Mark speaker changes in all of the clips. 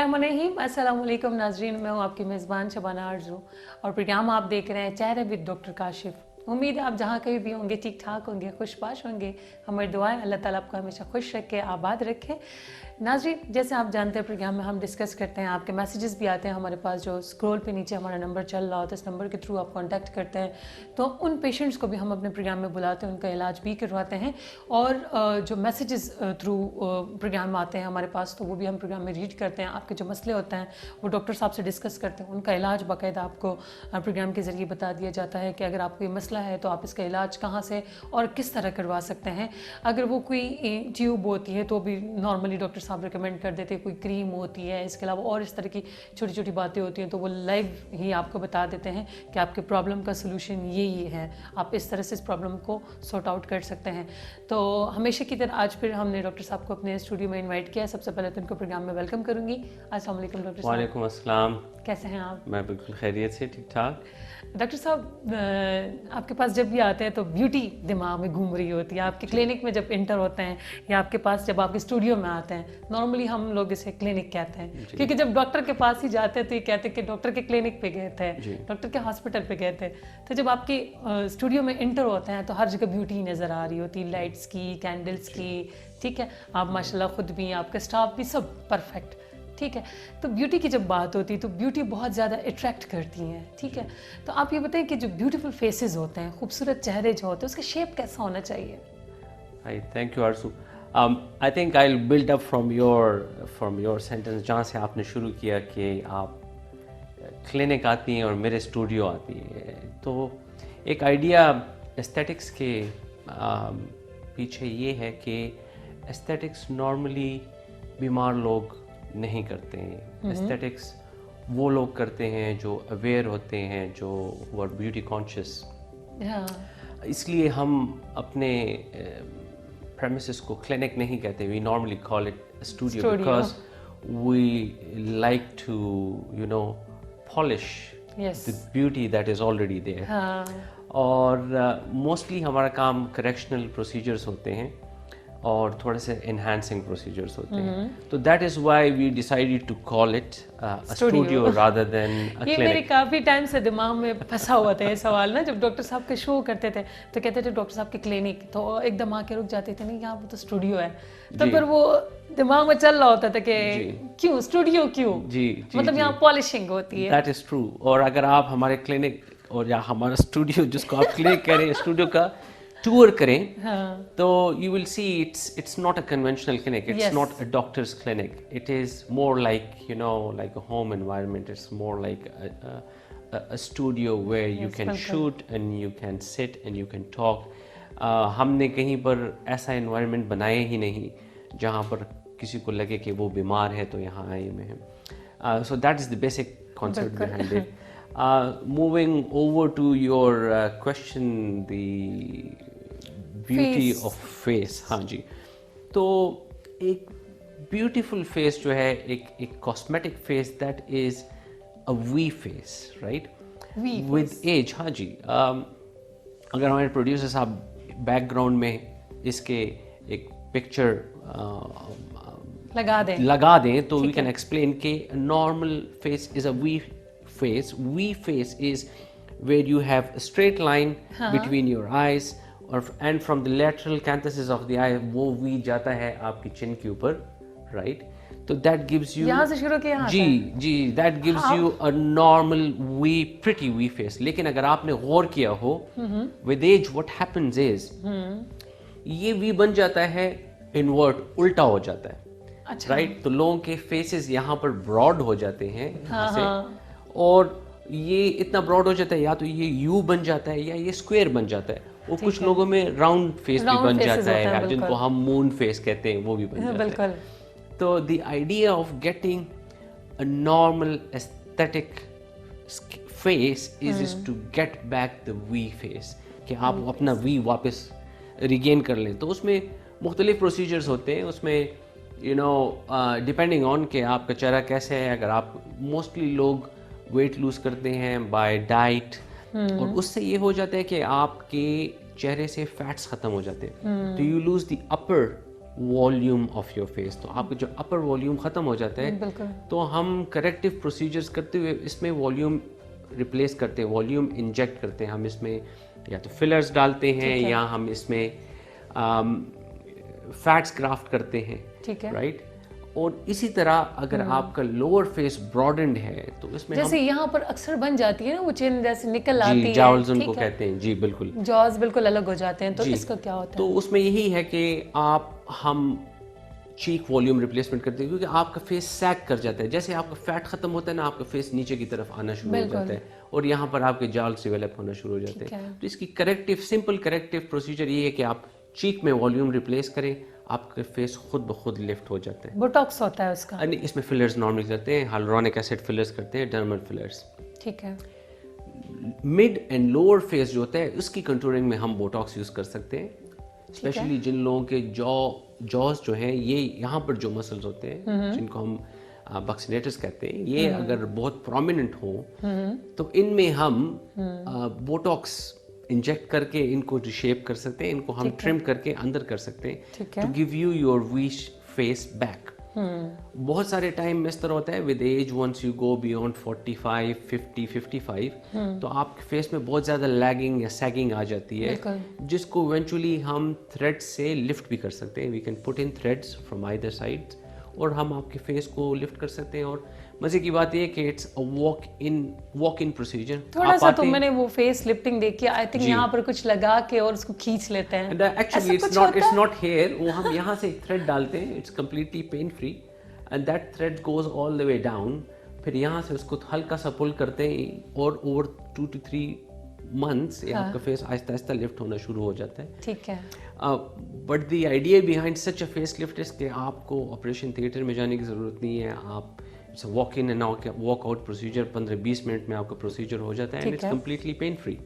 Speaker 1: अस्सलाम वालेकुम नाजरीन, मैं हूँ आपकी मेज़बान शबाना आरज़ू और प्रोग्राम आप देख रहे हैं चेहरे विद डॉक्टर काशिफ। उम्मीद है आप जहाँ कहीं भी होंगे ठीक ठाक होंगे, खुशबाश होंगे। हमारी दुआएं अल्लाह ताला आपको हमेशा खुश रखे, आबाद रखे। नाजरीन, जैसे आप जानते हैं प्रोग्राम में हम डिस्कस करते हैं, आपके मैसेजेस भी आते हैं हमारे पास, जो स्क्रॉल पे नीचे हमारा नंबर चल रहा होता है, इस नंबर के थ्रू आप कांटेक्ट करते हैं। तो उन पेशेंट्स को भी हम अपने प्रोग्राम में बुलाते हैं, उनका इलाज भी करवाते हैं और जो मैसेजेस थ्रू प्रोग्राम में आते हैं हमारे पास, तो वो भी हम प्रोग्राम में रीड करते हैं। आपके जो मसले होते हैं वो डॉक्टर साहब से डिस्कस करते हैं, उनका इलाज बाकायदा आपको प्रोग्राम के ज़रिए बता दिया जाता है कि अगर आपको ये मसला है तो आप इसका इलाज कहाँ से और किस तरह करवा सकते हैं। अगर वो कोई ट्यूब होती है तो भी नॉर्मली डॉक्टर साहब रिकमेंड कर देते हैं, कोई क्रीम होती है, इसके अलावा और इस तरह की छोटी छोटी बातें होती हैं तो वो लाइव ही आपको बता देते हैं कि आपके प्रॉब्लम का सलूशन ये है, आप इस तरह से इस प्रॉब्लम को सॉर्ट आउट कर सकते हैं। तो हमेशा की तरह आज फिर हमने डॉक्टर साहब को अपने स्टूडियो में इनवाइट किया है। सबसे पहले तो उनको प्रोग्राम में वेलकम करूँगी। अस्सलाम वालेकुम डॉक्टर साहब।
Speaker 2: वालेकुम अस्सलाम।
Speaker 1: कैसे हैं आप?
Speaker 2: मैं बिल्कुल खैरियत से, ठीक ठाक।
Speaker 1: डॉक्टर साहब, आपके पास जब भी आते हैं तो ब्यूटी दिमाग में घूम रही होती है। आपके क्लिनिक में जब इंटर होते हैं या आपके पास जब आपके स्टूडियो में आते हैं, नॉर्मली हम लोग इसे क्लिनिक कहते हैं, क्योंकि जब डॉक्टर के पास ही जाते हैं तो ये कहते हैं कि डॉक्टर के क्लिनिक पे गए थे, डॉक्टर के हॉस्पिटल पे गए थे। तो जब आपके स्टूडियो में इंटर होते हैं तो हर जगह ब्यूटी नज़र आ रही होती है, लाइट्स की, कैंडल्स की, ठीक है। आप माशाल्लाह खुद भी, आपका स्टाफ भी, सब परफेक्ट, ठीक है। तो ब्यूटी की जब बात होती है तो ब्यूटी बहुत ज़्यादा अट्रैक्ट करती हैं, ठीक है। तो आप ये बताएं कि जो ब्यूटीफुल फेसेस होते हैं, खूबसूरत चेहरे जो होते हैं, उसका शेप कैसा होना चाहिए?
Speaker 2: Thank you Arzoo. I think I will build up from your sentence, जहाँ से आपने शुरू किया कि आप क्लिनिक आती हैं और मेरे स्टूडियो आती है। तो एक आइडिया एस्थेटिक्स के पीछे ये है कि एस्थेटिक्स नॉर्मली बीमार लोग नहीं करते हैं। एस्थेटिक्स वो लोग करते हैं जो अवेयर होते हैं, जो आर ब्यूटी कॉन्शियस। इसलिए हम अपने प्रेमिसेस को क्लिनिक नहीं कहते, we normally call it studio because we like to polish the beauty that is already there. और मोस्टली हमारा काम करेक्शनल प्रोसीजर्स होते हैं और थोड़े से एनहांसिंग प्रोसीजर्स होते हैं। तो that is why we decided to call it a studio rather than a clinic.
Speaker 1: ये मेरे काफ़ी टाइम से दिमाग में फंसा हुआ था ये सवाल ना। जब डॉक्टर साहब के शो करते थे तो कहते थे डॉक्टर साहब के क्लिनिक, तो एकदम आके रुक जाते थे, नहीं यहाँ वो तो स्टूडियो है। तो फिर वो दिमाग में चल रहा होता था कि क्यों स्टूडियो, क्यों मतलब यहाँ पॉलिशिंग होती है।
Speaker 2: That is true. और अगर आप हमारे क्लिनिक और या हमारा स्टूडियो, जिसको आप क्लिनिक कह रहे हैं, स्टूडियो का टूर करें तो you will see it's not a conventional clinic, it's not a doctor's clinic, it is more like like a home environment, it's more like a studio where you can shoot and you can sit and you can talk. हमने कहीं पर ऐसा environment बनाया ही नहीं जहाँ पर किसी को लगे कि वो बीमार है तो यहाँ आए हुए हैं। So that is the basic concept behind it. Moving over to your question, the beauty of face, हाँ जी। तो एक beautiful face जो है, एक cosmetic face that is a V face, right? With age, हाँ जी। अगर हमारे प्रोड्यूसर साहब बैकग्राउंड में इसके एक पिक्चर लगा दें तो we can explain कि normal face is a V face. V face is where you have a straight line between your eyes and from the lateral canthus of the eye वो V जाता है आपकी चिन के ऊपर, right? तो that gives you
Speaker 1: यहाँ से शुरू किया
Speaker 2: जी that gives you a normal V, pretty V face। लेकिन अगर आपने गौर किया हो with age what happens is ये V बन जाता है inward, उल्टा हो जाता है, right? तो लोगों के faces यहाँ पर broad हो जाते हैं यहाँ से, और ये इतना ब्रॉड हो जाता है या तो ये यू बन जाता है या ये स्क्वायर बन जाता है। और कुछ लोगों में राउंड फेस भी बन जाता है, या जिनको हम मून फेस कहते हैं वो भी बन जाता है। तो the idea of getting a normal aesthetic face is to get back the V face, कि आप अपना वी वापस रिगेन कर लें। तो उसमें मुख्तलिफ प्रोसीजर्स होते हैं, उसमें डिपेंडिंग ऑन कि आपका चेहरा कैसे है। अगर आप मोस्टली लोग वेट लूज करते हैं बाय डाइट, और उससे ये हो जाता है कि आपके चेहरे से फैट्स ख़त्म हो जाते हैं, तो you lose the upper volume of your face, तो आपका जो अपर वॉल्यूम ख़त्म हो जाता है
Speaker 1: बिल्कुल।
Speaker 2: तो हम करेक्टिव प्रोसीजर्स करते हुए इसमें वॉल्यूम रिप्लेस करते हैं, वॉल्यूम इंजेक्ट करते हैं। हम इसमें या तो फिलर्स डालते हैं या हम इसमें फैट्स ग्राफ्ट करते हैं,
Speaker 1: ठीक है,
Speaker 2: राइट। और इसी तरह अगर आपका लोअर फेस ब्रॉडेंड है तो इसमें
Speaker 1: जैसे यहाँ पर अक्सर बन जाती है ना वो चिन जैसे निकल आती है,
Speaker 2: जॉल्स उनको कहते हैं, जी बिल्कुल,
Speaker 1: जॉज बिल्कुल अलग हो जाते हैं, तो इसका क्या होता है?
Speaker 2: तो उसमें यही है कि हम चीक वॉल्यूम रिप्लेसमेंट करते हैं, क्योंकि आपका फेस सैग कर जाता है। जैसे आपका फैट खत्म होता है ना, आपका फेस नीचे की तरफ आना शुरू हो जाता है और यहाँ पर आपके जाल्स डेवलप होना शुरू हो जाते हैं। तो इसकी सिंपल करेक्टिव प्रोसीजर ये है कि आप चीक में वॉल्यूम रिप्लेस करें, आपका फेस खुद ब खुद लिफ्ट हो जाता है।
Speaker 1: बोटॉक्स होता है उसका?
Speaker 2: नहीं, इसमें फिलर्स नॉर्मली करते हैं, हाइलुरोनिक एसिड फिलर्स करते हैं, डर्मल फिलर्स।
Speaker 1: ठीक है।
Speaker 2: मिड एंड लोअर फेस जो होता है उसकी कंटूरिंग में हम बोटॉक्स यूज कर सकते हैं, स्पेशली जिन लोगों के जॉस जो हैं, ये यहाँ पर जो मसल्स होते हैं जिनको हम बक्सिनेटर्स कहते हैं, ये अगर बहुत प्रोमिनेंट हो तो इनमें हम बोटॉक्स इंजेक्ट करके इनको रिशेप कर सकते हैं, इनको हम ट्रिम करके अंदर कर सकते हैं to give you your V face back. बहुत सारे टाइम में इस तरह होता है with age, once you go beyond 45, 50, 55 तो आपके फेस में बहुत ज़्यादा लैगिंग या सैगिंग आ जाती है, जिसको इवेंचुअली हम थ्रेड्स से लिफ्ट भी कर सकते हैं। We can put in threads from either side और हम आपके फेस को लिफ्ट कर सकते हैं। और मजे की बात ये है कि it's a walk in procedure.
Speaker 1: थोड़ा सा तो मैंने वो फेस लिफ्टिंग देखी, आई थिंक यहाँ पर कुछ लगा के और उसको खींच लेते हैं।
Speaker 2: एक्चुअली इट्स नॉट हेयर, वो हम यहाँ से एक थ्रेड डालते हैं, it's completely pain free and that thread goes all the way down. फिर यहाँ से उसको हल्का सा पुल करते हैं और ओवर 2 to 3 months आपका फेस आहिस्ता आहिस्ता लिफ्ट होना शुरू हो जाता है।
Speaker 1: ठीक है।
Speaker 2: But the idea behind such a face lift is कि आपको ऑपरेशन थिएटर में जाने की ज़रूरत नहीं है। आप walk in and walk out procedure 15-20 minute में आपका प्रोसीजर हो जाता है and it's completely pain free.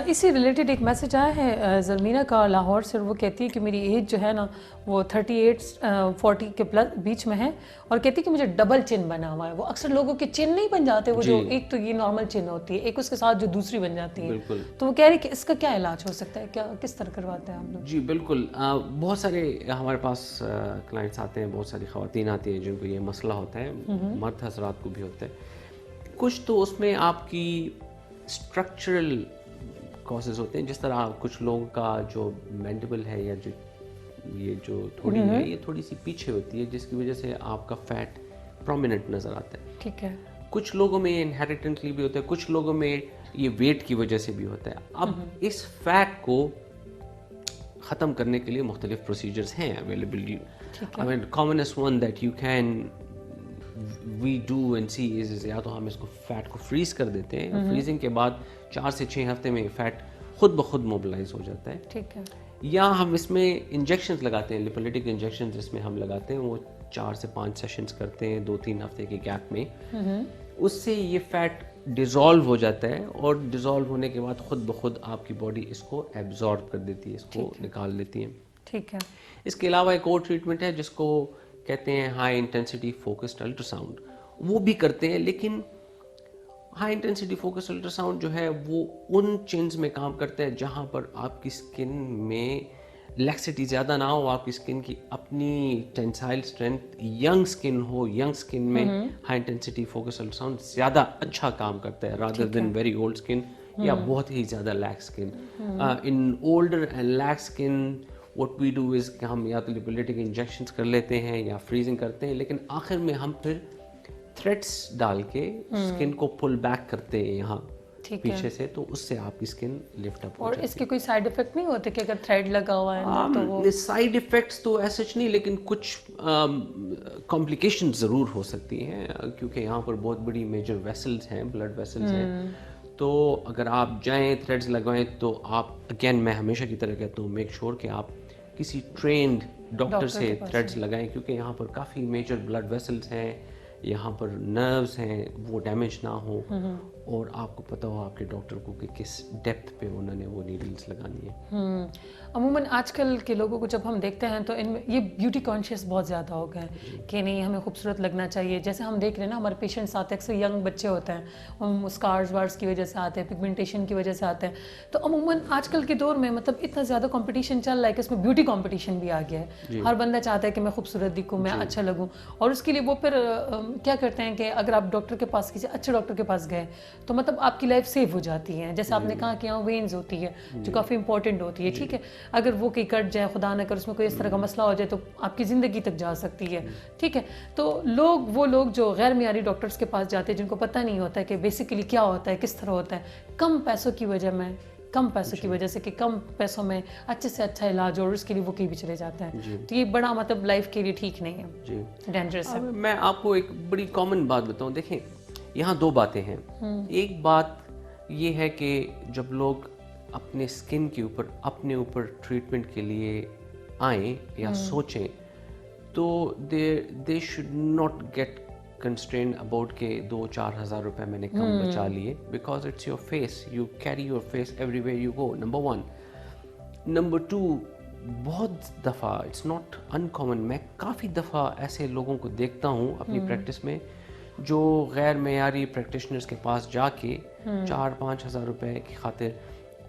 Speaker 1: इसी रिलेटेड एक मैसेज आया है ज़रमीना का लाहौर से, वो कहती है कि मेरी एज जो है ना वो 38-40 के प्लस बीच में है और कहती है कि मुझे डबल चिन बना हुआ है। वो अक्सर लोगों के चिन नहीं बन जाते, वो जो एक तो ये नॉर्मल चिन होती है, एक उसके साथ जो दूसरी बन जाती है, तो वो कह रही कि इसका क्या इलाज हो सकता है, क्या किस तरह करवाते हैं आप लोग?
Speaker 2: जी बिल्कुल, बहुत सारे हमारे पास क्लाइंट्स आते हैं, बहुत सारी ख़वातीन आती हैं जिनको ये मसला होता है, मर्द हज़रात को भी होता है। कुछ तो उसमें आपकी स्ट्रक्चरल कॉजेज होते हैं, जिस तरह कुछ लोगों का जो मैंडिबल है या जो थोड़ी है ये थोड़ी सी पीछे होती है, जिसकी वजह से आपका फैट प्रोमिनेंट नज़र आता है।
Speaker 1: ठीक है।
Speaker 2: कुछ लोगों में इनहेरिटेंटली भी होता है, कुछ लोगों में ये वेट की वजह से भी होता है। अब इस फैट को ख़त्म करने के लिए मुख्तलिफ प्रोसीजर्स हैं available. I mean commonest one that you can we do and see is, या तो हम इसको फैट को फ्रीज कर देते हैं, फ्रीजिंग के बाद 4 से 6 हफ्ते में फैट खुद ब खुद मोबिलाइज हो जाता है।
Speaker 1: ठीक है।
Speaker 2: या हम इसमें इंजेक्शंस लगाते हैं, लिपोलिटिक इंजेक्शंस जिसमें हम लगाते हैं, वो 4 से 5 सेशंस करते हैं 2-3 हफ्ते के गैप में। उससे ये फैट डिज़ोल्व हो जाता है और डिज़ोल्व होने के बाद खुद ब खुद आपकी बॉडी इसको एब्जॉर्ब कर देती है, इसको निकाल लेती है।
Speaker 1: ठीक है।
Speaker 2: इसके अलावा एक और ट्रीटमेंट है जिसको कहते हैं हाई इंटेंसिटी फोकस्ड अल्ट्रासाउंड, वो भी करते हैं। लेकिन हाई इंटेंसिटी फोकस्ड अल्ट्रासाउंड जो है वो उन चिन्स में काम करता है जहाँ पर आपकी स्किन में लैक्सिटी ज़्यादा ना हो, आपकी स्किन की अपनी टेंसाइल स्ट्रेंथ यंग स्किन हो। यंग स्किन में हाई इंटेंसिटी फोकस्ड अल्ट्रासाउंड ज़्यादा अच्छा काम करता है rather than very old skin या बहुत ही ज़्यादा lax skin. In older and lax skin what we do is कि हम या तो लिपोलिटिक इंजेक्शंस कर लेते हैं या फ्रीजिंग करते हैं, लेकिन आखिर में हम फिर थ्रेड्स डाल के स्किन को पुल बैक करते हैं यहाँ पीछे से, तो उससे आपकी स्किन लिफ्ट अप हो जाती है।
Speaker 1: और इसके कोई साइड इफेक्ट नहीं होते कि अगर थ्रेड लगा हुआ है तो वो?
Speaker 2: साइड इफेक्ट्स तो ऐसा नहीं, लेकिन कुछ कॉम्प्लिकेशंस ज़रूर हो सकती हैं, क्योंकि यहाँ पर बहुत बड़ी मेजर वेसल्स हैं, ब्लड वेसल्स हैं। तो अगर आप जाएं थ्रेड्स लगवाएं तो आप, अगेन मैं हमेशा की तरह कहता हूँ, मेक श्योर कि आप किसी ट्रेंड डॉक्टर से थ्रेड्स लगाएं, क्योंकि यहाँ पर काफ़ी मेजर ब्लड वेसल्स हैं, यहाँ पर नर्व्स हैं, वो डैमेज ना हो। اور آپ کو پتہ ہو آپ کے ڈاکٹر کو کہ کس ڈیپتھ پہ انہوں نے وہ نیڈلز لگانی ہے.
Speaker 1: عموماً آج کل کے لوگوں کو جب ہم دیکھتے ہیں تو ان میں یہ بیوٹی کانشیس بہت زیادہ ہو گئے ہیں کہ نہیں ہمیں خوبصورت لگنا چاہیے. جیسے ہم دیکھ رہے ہیں نا ہمارے پیشنٹس آتے ہیں اکثر ینگ بچے ہوتے ہیں, ہم اسکارز وارز کی وجہ سے آتے ہیں, پگمنٹیشن کی وجہ سے آتے ہیں. تو عموماً آج کل کے دور میں مطلب اتنا زیادہ کمپٹیشن چل رہا ہے کہ اس میں بیوٹی کمپٹیشن بھی آ گیا ہے. ہر بندہ چاہتا ہے کہ میں خوبصورت دکھوں, میں اچھا لگوں, اور اس کے لیے وہ پھر کیا کرتے ہیں کہ اگر آپ ڈاکٹر کے پاس کسی اچھے ڈاکٹر کے پاس گئے تو مطلب آپ کی لائف سیو ہو جاتی ہے. جیسے آپ نے کہا کہ یہاں وینز ہوتی ہے جو کافی امپورٹنٹ ہوتی ہے, ٹھیک ہے, اگر وہ کہیں کٹ جائے خدا نہ کر اس میں کوئی اس طرح کا مسئلہ ہو جائے تو آپ کی زندگی تک جا سکتی ہے, ٹھیک ہے. تو وہ لوگ جو غیر معیاری ڈاکٹرز کے پاس جاتے ہیں جن کو پتہ نہیں ہوتا ہے کہ بیسیکلی کیا ہوتا ہے, کس طرح ہوتا ہے, کم پیسوں کی وجہ سے کہ کم پیسوں میں اچھے سے اچھا علاج اور اس کے لیے وہ کہیں بھی چلے جاتے ہیں, تو یہ بڑا مطلب لائف کے لیے ٹھیک نہیں ہے, ڈینجرس ہے.
Speaker 2: میں آپ کو ایک بڑی کامن بات بتاؤں. دیکھیں یہاں دو باتیں ہیں. ایک بات یہ ہے کہ جب لوگ اپنے اسکن کے اوپر اپنے اوپر ٹریٹمنٹ کے لیے آئیں یا سوچیں تو they should not get constrained about کہ 2-4 ہزار روپے میں نے کم بچا لیے, because it's your face, you carry your face every where you go, number 1. Number 2, بہت دفعہ اٹس ناٹ ان کامن, میں کافی دفعہ ایسے لوگوں کو دیکھتا ہوں اپنی پریکٹس میں جو غیر معیاری پریکٹیشنرز کے پاس جا کے 4-5 ہزار روپے کی خاطر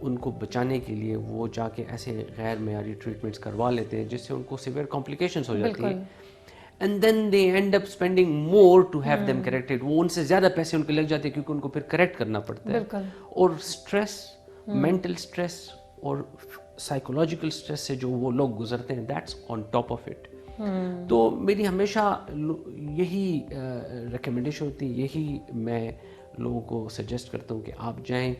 Speaker 2: ان کو بچانے کے لیے وہ جا کے ایسے غیر معیاری ٹریٹمنٹس کروا لیتے ہیں جس سے ان کو سیویئر کمپلیکیشنز ہو جاتی ہیں, and then they end up spending more to have them corrected. وہ ان سے زیادہ پیسے ان کے لگ جاتے ہیں کیونکہ ان کو پھر کریکٹ کرنا پڑتا ہے. اور اسٹریس, مینٹل اسٹریس اور سائیکولوجیکل اسٹریس سے جو وہ لوگ گزرتے ہیں, that's on top of it. تو میری ہمیشہ یہی ریکمنڈیشن ہوتی ہے, یہی میں لوگوں کو سجیسٹ کرتا ہوں کہ آپ جائیں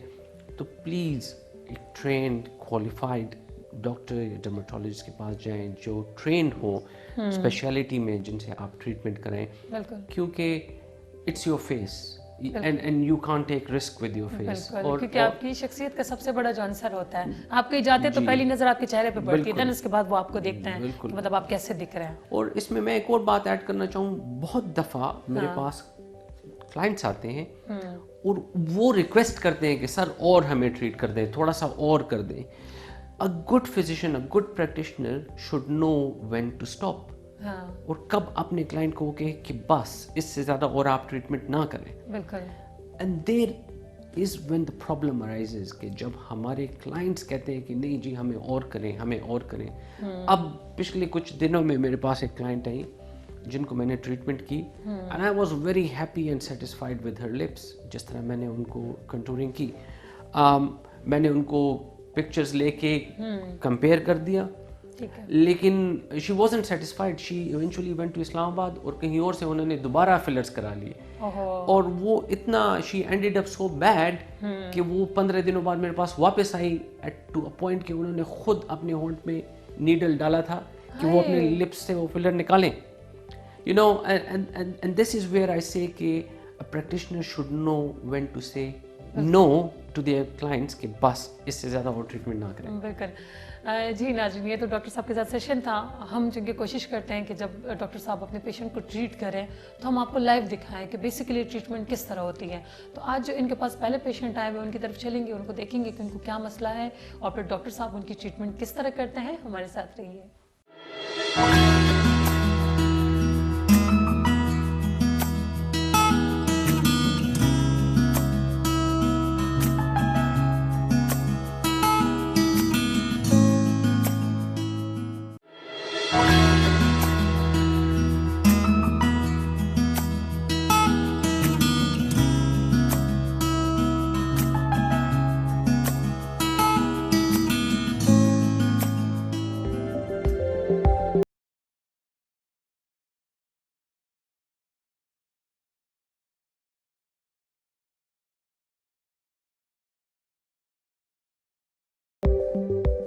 Speaker 2: تو پلیز ایک ٹرینڈ کوالیفائڈ ڈاکٹر یا ڈرماٹولوجسٹ کے پاس جائیں جو ٹرینڈ ہوں اسپیشلٹی میں, جن سے آپ ٹریٹمنٹ کریں, کیونکہ it's your face and you can't take risk with your face.
Speaker 1: کیونکہ آپ کی شخصیت کا سب سے بڑا جو عنصر ہوتا ہے, آپ کہیں جاتے ہیں تو پہلی نظر آپ کے چہرے پہ پڑتی ہے, دین اس کے بعد وہ آپ کو دیکھتے ہیں کہ مطلب آپ کیسے دکھ رہے ہیں.
Speaker 2: اور اس میں ایک اور بات ایڈ کرنا چاہوں, بہت دفعہ میرے پاس کلائنٹس آتے ہیں اور وہ ریکویسٹ کرتے ہیں کہ سر اور ہمیں ٹریٹ کر دیں, تھوڑا سا اور کر دیں. A good physician, a good practitioner should know when to stop. اور کب اپنے کلائنٹ کو کہے کہ بس اس سے زیادہ اور آپ ٹریٹمنٹ نہ کریں.
Speaker 1: بالکل.
Speaker 2: And there is when the problem arises کہ جب ہمارے کلائنٹس کہتے ہیں کہ نہیں جی ہمیں اور کریں. اب پچھلے کچھ دنوں میں میرے پاس ایک کلائنٹ آئی جن کو میں نے ٹریٹمنٹ کی, and I was very happy and satisfied with her lips. جس طرح میں نے ان کو کنٹورنگ کی, میں نے ان کو پکچرز لے کے کمپیئر کر دیا, لیکن she wasn't satisfied. She eventually went to Islamabad اور کہیں اور سے انہوں نے دوبارہ فلرز کرا لیے, اور وہ اتنا شی اینڈیڈ اپ سو بیڈ کہ وہ 15 دنوں بعد میرے پاس واپس آئی ایٹ ٹو اے پوائنٹ کہ انہوں نے خود اپنے ہونٹ میں نیڈل ڈالا تھا کہ وہ اپنے لپس سے وہ فلر نکالیں. You know, and this is where I say کہ a practitioner should know when to say no to their clients کہ بس اس سے زیادہ اور ٹریٹمنٹ نہ کریں.
Speaker 1: بالکل. جی ناظرین, یہ تو ڈاکٹر صاحب کے ساتھ سیشن تھا. ہم چونکہ کوشش کرتے ہیں کہ جب ڈاکٹر صاحب اپنے پیشنٹ کو ٹریٹ کریں تو ہم آپ کو لائیو دکھائیں کہ بیسیکلی ٹریٹمنٹ کس طرح ہوتی ہے. تو آج جو ان کے پاس پہلے پیشنٹ آئے ہوئے ان کی طرف چلیں گے, ان کو دیکھیں گے کہ ان کو کیا مسئلہ ہے اور پھر ڈاکٹر صاحب ان کی ٹریٹمنٹ کس طرح کرتے ہیں. ہمارے ساتھ رہیے.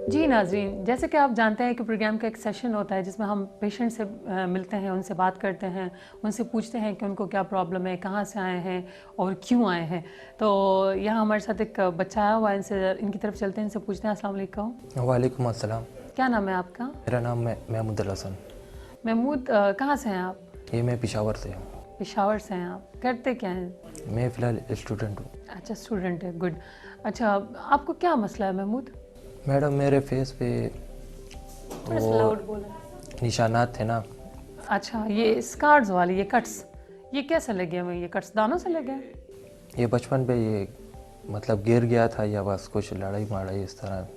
Speaker 1: جی ناظرین, جیسے کہ آپ جانتے ہیں کہ پروگرام کا ایک سیشن ہوتا ہے جس میں ہم پیشنٹ سے ملتے ہیں, ان سے بات کرتے ہیں, ان سے پوچھتے ہیں کہ ان کو کیا پرابلم ہے, کہاں سے آئے ہیں اور کیوں آئے ہیں. تو یہاں ہمارے ساتھ ایک بچہ آیا ہوا ہے, ان کی طرف چلتے ہیں, ان سے پوچھتے ہیں. السلام علیکم.
Speaker 3: وعلیکم السلام.
Speaker 1: کیا نام ہے آپ کا؟
Speaker 3: میرا نام محمود الحسن.
Speaker 1: محمود, کہاں سے ہیں آپ؟
Speaker 3: یہ میں پشاور سے ہوں.
Speaker 1: پشاور سے ہیں آپ. کرتے کیا ہیں؟
Speaker 3: मैं फ़िलहाल स्टूडेंट हूँ।
Speaker 1: अच्छा स्टूडेंट है, गुड। अच्छा आपको क्या मसला है महमूद?
Speaker 3: मैडम मेरे फेस पे
Speaker 1: थोड़ा सा
Speaker 3: वो
Speaker 1: लाउड बोला।
Speaker 3: निशानात थे ना,
Speaker 1: अच्छा ये स्कार्स वाले, ये कट्स, ये कैसे लगे हुए हैं? ये कट्स दानों से लगे हैं?
Speaker 3: ये बचपन पे ये मतलब गिर गया था या बस कुछ लड़ाई माड़ाई इस तरह।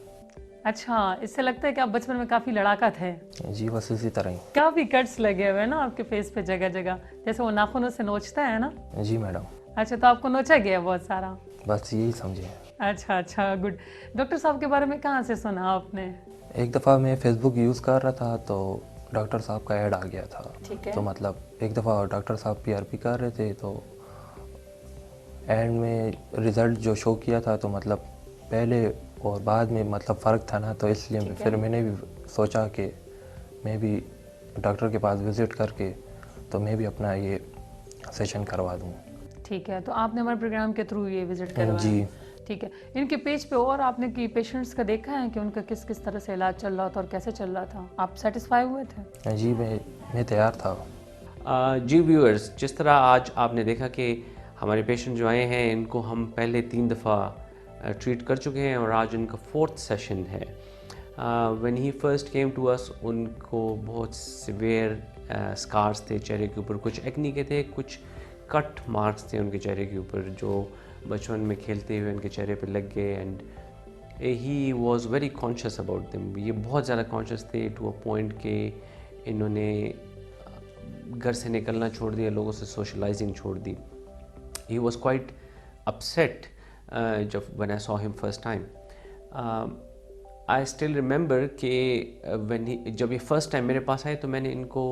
Speaker 1: अच्छा, इससे लगता है कि आप बचपन में काफ़ी लड़ाका थे।
Speaker 3: जी बस इसी तरह ही।
Speaker 1: काफ़ी कट्स लगे हुए हैं ना आपके फेस पे जगह जगह, जैसे वो नाखूनों से नोचता है ना।
Speaker 3: जी मैडम,
Speaker 1: अच्छा तो आपको नोचा गया है बहुत सारा।
Speaker 3: बस यही समझे।
Speaker 1: अच्छा अच्छा, गुड। डॉक्टर साहब के बारे में कहाँ से सुना आपने?
Speaker 3: एक दफ़ा मैं फ़ेसबुक यूज़ कर रहा था तो डॉक्टर साहब का ऐड आ गया था।
Speaker 1: ठीक है।
Speaker 3: तो मतलब एक दफ़ा डॉक्टर साहब PRP कर रहे थे तो एंड में रिज़ल्ट जो शो किया था तो मतलब पहले और बाद में मतलब फ़र्क था ना, तो इसलिए फिर मैंने भी सोचा कि मैं भी डॉक्टर के पास विज़िट करके तो मैं भी अपना ये सेशन करवा दूँ।
Speaker 1: ठीक है, तो आपने हमारे प्रोग्राम के थ्रू ये विजिट करवाया?
Speaker 3: जी।
Speaker 1: ठीक है। इनके पेज पे और आपने की पेशेंट्स का देखा है कि उनका किस किस तरह से इलाज चल रहा था और कैसे चल रहा था? आप सेटिस्फाई हुए थे?
Speaker 3: जी मैं तैयार था।
Speaker 2: जी व्यूअर्स, जिस तरह आज आपने देखा कि हमारे पेशेंट जो आए हैं इनको हम पहले 3 दफ़ा ट्रीट कर चुके हैं और आज उनका 4th सेशन है। When he first came to us उनको बहुत सिवियर स्कार्स थे चेहरे के ऊपर, कुछ एक्नी के थे, कुछ कट मार्क्स थे उनके चेहरे के ऊपर जो बचपन में खेलते हुए उनके चेहरे पे लग गए। And he was very conscious about them. ये बहुत ज़्यादा कॉन्शियस थे टू अ पॉइंट कि इन्होंने घर से निकलना छोड़ दिया, लोगों से सोशलाइजिंग छोड़ दी। ही वॉज क्वाइट अपसेट जब when I saw him first time. I still remember कि जब ये फर्स्ट टाइम मेरे पास आए तो मैंने इनको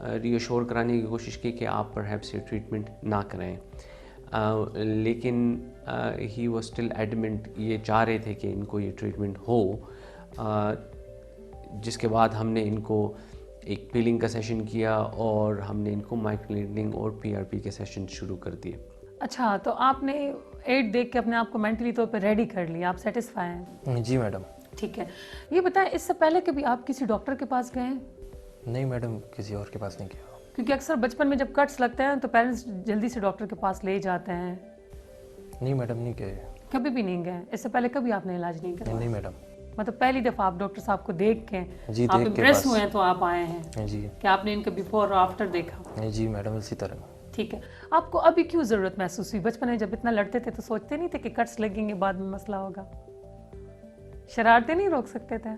Speaker 2: रीअश्योर कराने की कोशिश की कि आप परहैप्स ये ट्रीटमेंट ना कराएं। लेकिन ही वॉज स्टिल एडमेंट, ये चाह रहे थे कि इनको ये ट्रीटमेंट हो। जिसके बाद हमने इनको एक पीलिंग का सेशन किया और हमने इनको माइक्रोनीडलिंग और PRP के सेशन शुरू कर दिए।
Speaker 1: अच्छा, तो आपने एड देख के अपने आप को मेंटली तौर पे रेडी कर लिया, आप सेटिस्फाई हैं?
Speaker 3: जी मैडम।
Speaker 1: ठीक है। ये बताएं, इससे पहले कभी आप किसी डॉक्टर के पास गए हैं?
Speaker 3: नहीं मैडम, किसी और के पास नहीं गया।
Speaker 1: क्योंकि अक्सर बचपन में जब कट्स लगते हैं तो पेरेंट्स जल्दी से डॉक्टर के पास ले जाते हैं।
Speaker 3: नहीं मैडम, नहीं गए।
Speaker 1: कभी भी नहीं गए? इससे पहले कभी आपने इलाज नहीं करवाया?
Speaker 3: नहीं मैडम।
Speaker 1: मतलब पहली दफ़ा आप डॉक्टर साहब को देख के
Speaker 3: जी
Speaker 1: आप
Speaker 3: देख के
Speaker 1: इम्प्रेस
Speaker 3: बस।
Speaker 1: हुए हैं तो आप आए हैं
Speaker 3: जी।
Speaker 1: कि आपने इनका बिफोर और आफ्टर देखा?
Speaker 3: जी मैडम, इसी तरह।
Speaker 1: ठीक है। आपको अभी क्यों ज़रूरत महसूस हुई? बचपन में जब इतना लड़ते थे तो सोचते नहीं थे कि कट्स लगेंगे बाद में मसला होगा? शरारतें नहीं रोक सकते थे?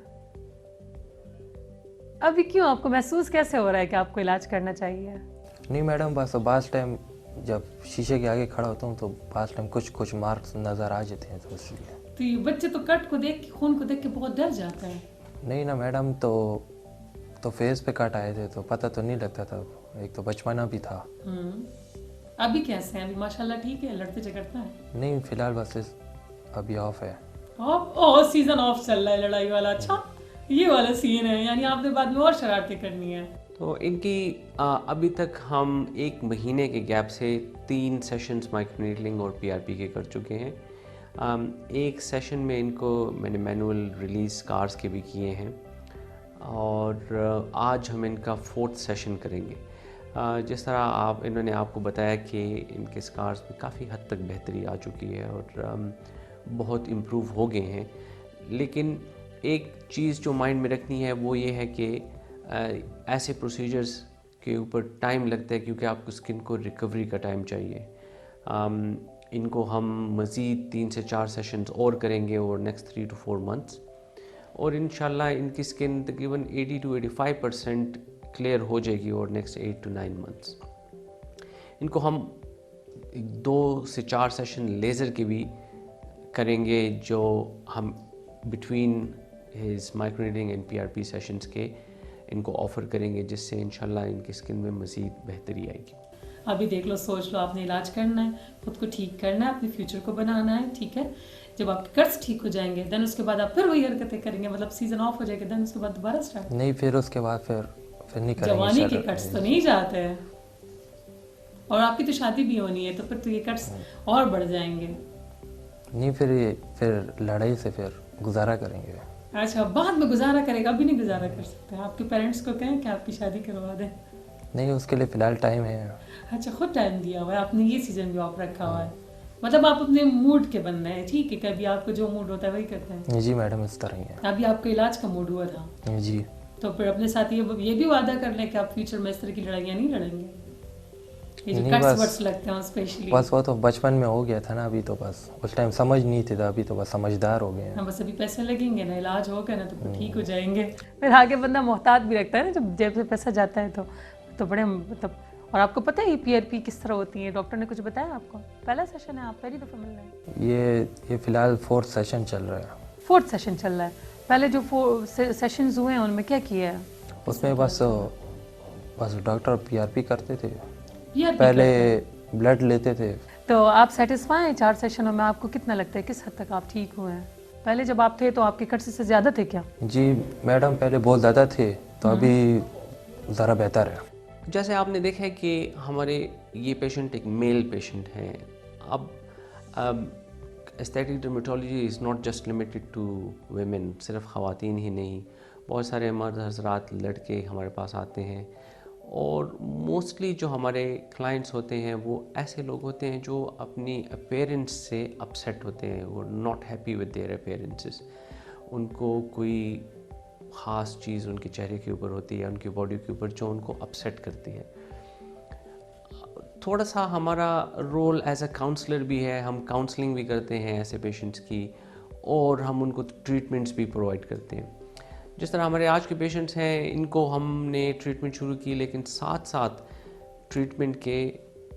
Speaker 1: अभी क्यों आपको महसूस कैसे हो रहा है कि आपको इलाज करना चाहिए?
Speaker 3: नहीं मैडम, बस बास टाइम जब शीशे के आगे खड़ा होता हूँ तो बास टाइम कुछ कुछ मार्क्स नज़र आ जाते हैं तो इसलिए।
Speaker 1: तो ये बच्चे तो कट को देख के, खून को देख के बहुत डर जाते हैं।
Speaker 3: नहीं ना मैडम, तो फेस पे कट आए थे तो पता तो नहीं लगता था, एक तो बचपना भी था।
Speaker 1: अभी कैसे हैं? अभी माशाल्लाह ठीक है, लड़ते झगड़ता है?
Speaker 3: नहीं फिलहाल बस अभी ऑफ है।
Speaker 1: ऑफ सीजन ऑफ चल रहा है लड़ाई वाला। अच्छा ये वाला सीन है, यानी आपने बाद में और शरारतें करनी है।
Speaker 2: तो इनकी अभी तक हम 1 महीने के गैप से 3 सेशंस माइक्रोनीडलिंग और PRP के कर चुके हैं। एक सेशन में इनको मैंने मैनुअल रिलीज स्कार्स के भी किए हैं और आज हम इनका 4th सेशन करेंगे। जिस तरह इन्होंने आपको बताया कि इनके स्कार्स में काफ़ी हद तक बेहतरी आ चुकी है और बहुत इम्प्रूव हो गए हैं। लेकिन एक चीज़ जो माइंड में रखनी है वो ये है कि ऐसे प्रोसीजर्स के ऊपर टाइम लगता है क्योंकि आपको स्किन को रिकवरी का टाइम चाहिए। इनको हम मज़ीद 3 से 4 सेशंस और करेंगे और नेक्स्ट 3 to 4 months और इंशाल्लाह इनकी स्किन तकरीबन 80 to 85% क्लियर हो जाएगी और नेक्स्ट 8 to 9 months। इनको हम 2 से 4 सेशन लेज़र के भी करेंगे जो हम between his microneedling and PRP sessions के इनको ऑफ़र करेंगे, जिससे इंशाल्लाह इनकी स्किन में मज़ीद बेहतरी आएगी।
Speaker 1: अभी देख लो, सोच लो, आपने इलाज करना है, खुद को ठीक करना है, अपने फ्यूचर को बनाना है। ठीक है, जब आपके कट्स ठीक हो जाएंगे देन उसके बाद आप फिर वही हरकतें करेंगे, मतलब सीजन ऑफ हो जाएगा देन उसके बाद दोबारा स्टार्ट।
Speaker 3: नहीं फिर उसके बाद फिर नहीं करेंगे।
Speaker 1: जवानी के कट्स तो नहीं जाते हैं और आपकी तो शादी भी होनी है तो फिर तो ये कट्स और बढ़ जाएंगे।
Speaker 3: नहीं फिर लड़ाई से फिर गुजारा करेंगे।
Speaker 1: अच्छा, बाद में गुजारा करेगा, अभी नहीं गुजारा कर सकते। आपके पेरेंट्स को कहें कि आपकी शादी करवा दें।
Speaker 3: नहीं, उसके लिए फ़िलहाल टाइम है।
Speaker 1: अच्छा, खुद टाइम दिया हुआ है आपने, ये सीजन भी ऑफ रखा हुआ है, मतलब आप अपने मूड के बंदे हैं, ठीक है, कभी आपको जो मूड होता है वही करते हैं।
Speaker 3: जी मैडम, इस तरह ही है।
Speaker 1: अभी आपका इलाज का मूड हुआ था,
Speaker 3: जी।
Speaker 1: तो फिर अपने साथ ये भी वादा कर लें कि आप फ्यूचर में इस तरह की लड़ाइयाँ नहीं लड़ेंगे, ये जो
Speaker 3: नहीं,
Speaker 1: कट्स
Speaker 3: बस
Speaker 1: वर्ड्स लगते हैं स्पेशली।
Speaker 3: बस वो तो बचपन में हो गया था ना, अभी तो बस उस टाइम समझ नहीं थी, तो अभी तो बस समझदार हो गए हैं।
Speaker 1: हाँ, बस अभी पैसे लगेंगे ना, इलाज होगा ना, तो फिर ठीक हो जाएंगे। फिर आगे बंदा मोहतात भी रखता है ना, जब जेब से पैसा जाता है तो बड़े मतलब। और आपको पता है ये पीआरपी किस तरह होती है, डॉक्टर ने कुछ बताया आपको? पहला सेशन है, आप पहली दफ़ा मिल रहे हैं?
Speaker 3: ये फ़िलहाल 4th सेशन चल रहा है।
Speaker 1: 4th सेशन चल रहा है। पहले जो 4 सेशंस हुए हैं उनमें क्या किया है?
Speaker 3: उसमें बस डॉक्टर पीआरपी करते थे,
Speaker 1: पीआरपी
Speaker 3: पहले
Speaker 1: करते हैं।
Speaker 3: ब्लड लेते थे।
Speaker 1: तो आप सेटिस्फाई हैं 4 सेशनों में? आपको कितना लगता है किस हद तक आप ठीक हुए हैं? पहले जब आप थे तो आपके खर्च से ज़्यादा थे क्या?
Speaker 3: जी मैडम, पहले बहुत ज़्यादा थे, तो अभी ज़रा बेहतर है।
Speaker 2: जैसे आपने देखा है कि हमारे ये पेशेंट एक मेल पेशेंट है। अब aesthetic dermatology is not just limited to women, सिर्फ ख़वातीन ही नहीं, बहुत सारे मर्द हजरात लड़के हमारे पास आते हैं। और मोस्टली जो हमारे क्लाइंट्स होते हैं वो ऐसे लोग होते हैं जो अपनी अपीयरेंस से अपसेट होते हैं, वो not happy with their appearances. उनको कोई ख़ास चीज़ उनके चेहरे के ऊपर होती है, उनकी बॉडी के ऊपर, जो उनको अपसेट करती है। थोड़ा सा हमारा रोल एज अ काउंसलर भी है, हम काउंसलिंग भी करते हैं ऐसे पेशेंट्स की, और हम उनको ट्रीटमेंट्स भी प्रोवाइड करते हैं। जिस तरह हमारे आज के पेशेंट्स हैं, इनको हमने ट्रीटमेंट शुरू की, लेकिन साथ साथ ट्रीटमेंट के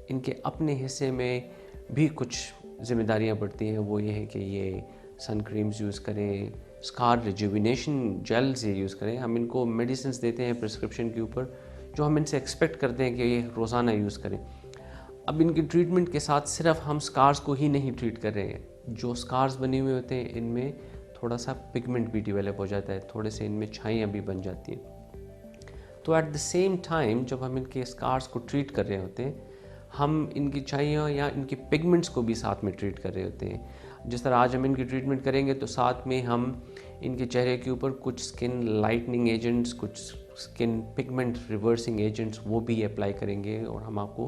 Speaker 2: इनके अपने हिस्से में भी कुछ ज़िम्मेदारियां बढ़ती हैं। वो ये है कि ये सन क्रीम्स यूज़ करें, स्कार रिजुविनेशन जेल्स ये यूज़ करें। हम इनको मेडिसिन देते हैं प्रिस्क्रिप्शन के ऊपर, जो हम इनसे एक्सपेक्ट करते हैं कि ये रोज़ाना यूज़ करें। अब इनकी ट्रीटमेंट के साथ सिर्फ हम स्कार्स को ही नहीं ट्रीट कर रहे हैं, जो स्कार्स बने हुए होते हैं इनमें थोड़ा सा पिगमेंट भी डेवलप हो जाता है, थोड़े से इनमें छाइयाँ भी बन जाती हैं। तो एट द सेम टाइम जब हम इनके स्कार्स को ट्रीट कर रहे होते हैं, हम इनकी छाइयाँ या इनकी पिगमेंट्स को भी साथ में ट्रीट कर रहे होते हैं। जिस तरह आज हम इनकी ट्रीटमेंट करेंगे तो साथ में हम इनके चेहरे के ऊपर कुछ स्किन लाइटनिंग एजेंट्स, कुछ स्किन पिगमेंट रिवर्सिंग एजेंट्स वो भी अप्लाई करेंगे, और हम आपको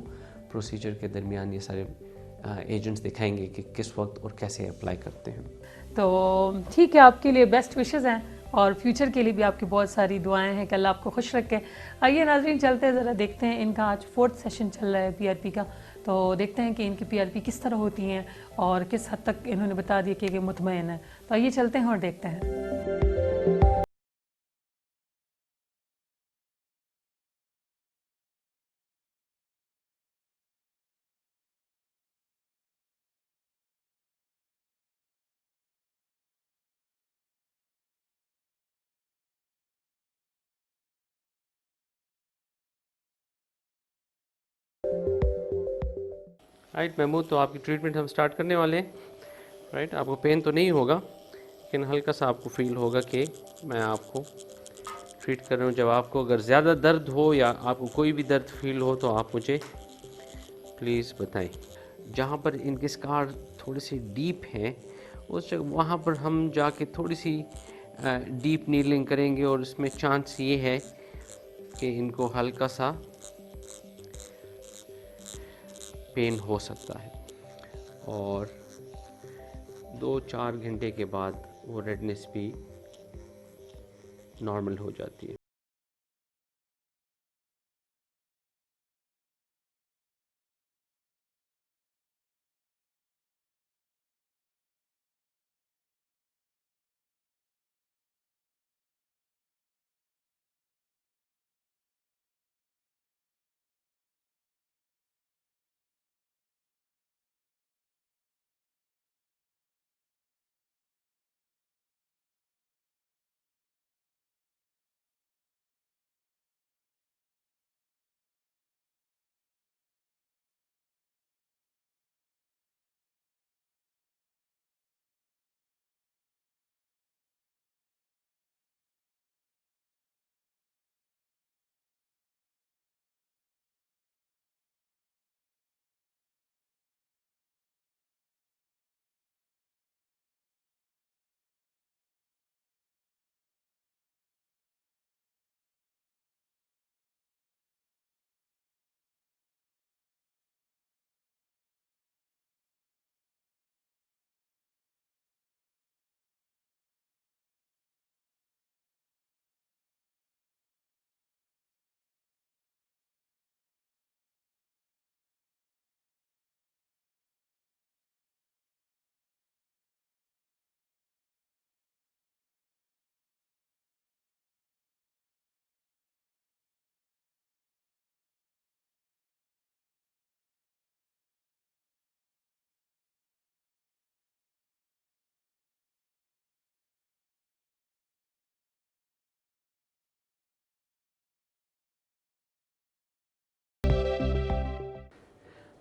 Speaker 2: प्रोसीजर के दरमियान ये सारे एजेंट्स दिखाएंगे कि किस वक्त और कैसे अप्लाई करते हैं।
Speaker 1: तो ठीक है, आपके लिए बेस्ट विशेज़ हैं, और फ्यूचर के लिए भी आपकी बहुत सारी दुआएं हैं कि अल्लाह आपको खुश रखे। आइए नाज़रीन, चलते हैं ज़रा देखते हैं, इनका आज 4th सेशन चल रहा है पीआरपी का, तो देखते हैं कि इनकी पीआरपी किस तरह होती हैं और किस हद तक इन्होंने बता दिया कि मुतमईन है। तो आइए चलते हैं और देखते हैं।
Speaker 2: राइट महमूद, तो आपकी ट्रीटमेंट हम स्टार्ट करने वाले हैं। राइट, आपको पेन तो नहीं होगा, लेकिन हल्का सा आपको फील होगा कि मैं आपको ट्रीट कर रहा हूँ। जब आपको अगर ज़्यादा दर्द हो या आपको कोई भी दर्द फील हो तो आप मुझे प्लीज़ बताएं। जहाँ पर इनके स्कार थोड़े से डीप हैं, उस जगह वहाँ पर हम जाके थोड़ी सी डीप नीलिंग करेंगे, और इसमें चांस ये है कि इनको हल्का सा पेन हो सकता है, और 2-4 घंटे के बाद वो रेडनेस भी नॉर्मल हो जाती है।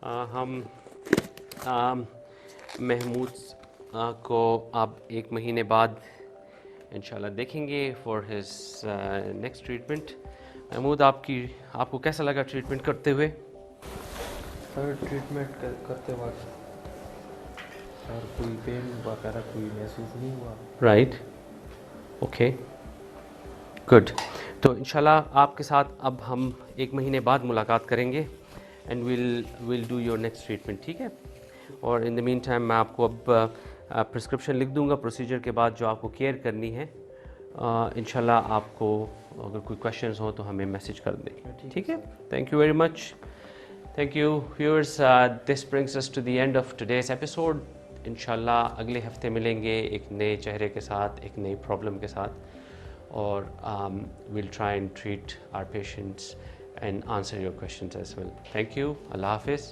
Speaker 2: ہم محمود کو اب 1 مہینے بعد انشاءاللہ دیکھیں گے for his next treatment. Mahmood آپ کو کیسا لگا ٹریٹمنٹ کرتے ہوئے؟
Speaker 3: سر ٹریٹمنٹ کرتے وقت سر کوئی پین وغیرہ کوئی محسوس نہیں ہوا.
Speaker 2: Right, okay, good. تو انشاءاللہ آپ کے ساتھ اب ہم 1 مہینے بعد ملاقات کریں گے and we'll do your next treatment. ٹھیک ہے؟ اور ان دا مین ٹائم میں آپ کو اب پرسکرپشن لکھ دوں گا پروسیجر کے بعد جو آپ کو کیئر کرنی ہے. انشاءاللہ آپ کو اگر کوئی کویشچنز ہوں تو ہمیں میسیج کر دیں. ٹھیک ہے؟ Thank you very much. Thank you viewers. This brings us to the end of today's episode. انشاءاللہ اگلے ہفتے ملیں گے ایک نئے چہرے کے ساتھ، ایک نئی پرابلم کے ساتھ، اور we'll try and treat our patients and answer your questions as well. Thank you. Allah Hafiz.